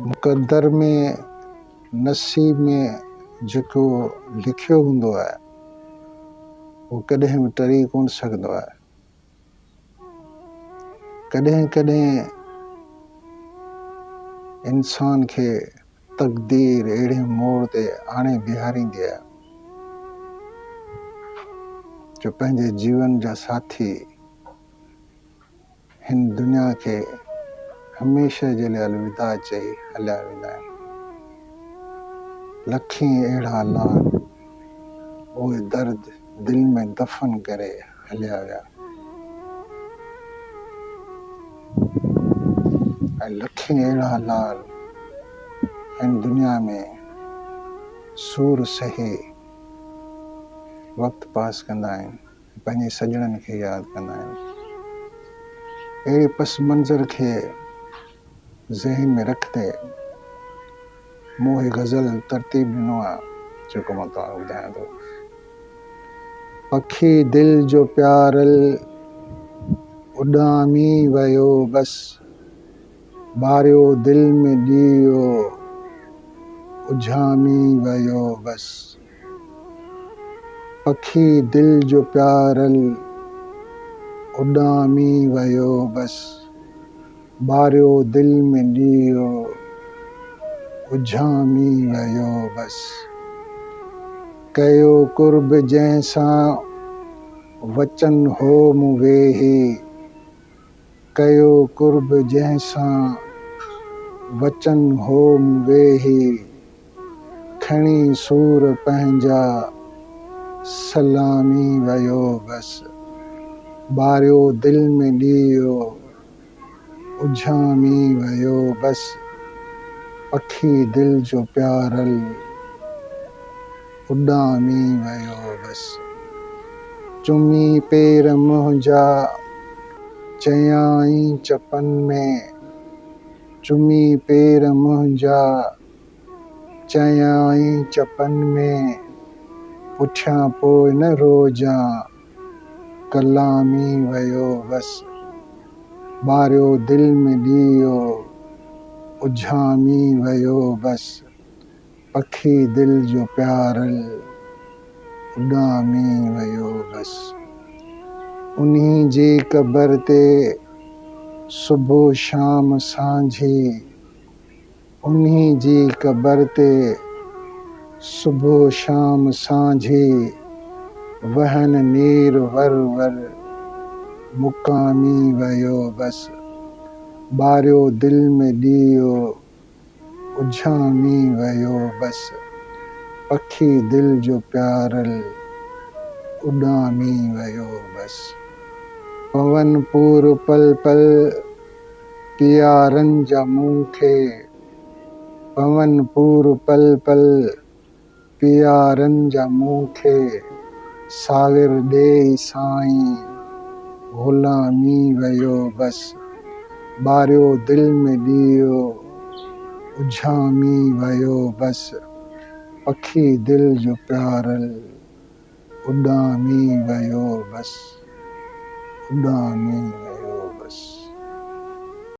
मुक़द्दर में नसीब में जेको लिखियो हूंदो आहे उहो कॾहिं बि टरी कोन सघंदो आहे। कॾहिं कॾहिं इंसान खे तक़दीर अहिड़े मोड़ ते आणे बीहारींदी आहे जो पंहिंजे जीवन जा साथी हिन दुनिया खे हमेशह जे लाइ अलविदा चई हलिया वेंदा आहिनि। लखीं अहिड़ा लाल उहे दर्द दिल में दफ़न करे हलिया विया ऐं लखीं अहिड़ा लाल हिन दुनिया में सूर सही वक़्तु पास कंदा आहिनि, पंहिंजे सॼणनि खे यादि कंदा आहिनि। अहिड़े पस मंज़र खे ज़हन में रखंदे मूं ही ग़ज़ल तरतीब ॾिनो आहे जेको मां तव्हांखे ॿुधायां थो। पखी दिल जो प्यारल उॾामी वियो बस, ॿारियो दिल में ॾीओ उझामी वियो बस। पखी दिल जो प्यारल उॾामी वियो बस, ॿारियो दिल में ॾीओ उझामी वियो बस। कयो कुर्ब जंहिंसां वचन हो मूं वेही, कयो कुर्ब जंहिंसां वचन हो मूं वेही, खणी सूर पंहिंजा सलामी वियो बस। ॿारियो दिल में ॾीओ उझामी वियो बस। पखी दिल जो प्यारल उॾामी वियो बस। चुमी पेर मुंहिंजा चयाईं चपन में, चुमी पेर मुंहिंजा चयाईं चपन में, पुठियां पोइ न रोजां कलामी वियो बस। ॿारियो दिल में ॾीओ उझामी वियो बस। पखी दिल जो प्यारल उॾामी वियो बस। उन्हीं जी क़बर ते सुबुह शाम सांझी, उन्हीं जी क़बर ते सुबुह शाम सांझी, वहन नीर वर वर मुक़ामी वियो बस। ॿारियो दिल में ॾीओ उझामी वियो बस। पखी दिल जो प्यारल उॾामी वियो बस। पवन पूर पल पल प्यारनि जा मुंहुं खे, पवन पूर पल पल प्यारनि जा मुंहुं खे, साविर ॾेई साईं ग़ुलामी वियो बस। ॿारियो दिल में ॾीओ उझामी वियो बस। पखी दिल जो प्यारल उॾामी वियो बस, उॾामी वियो।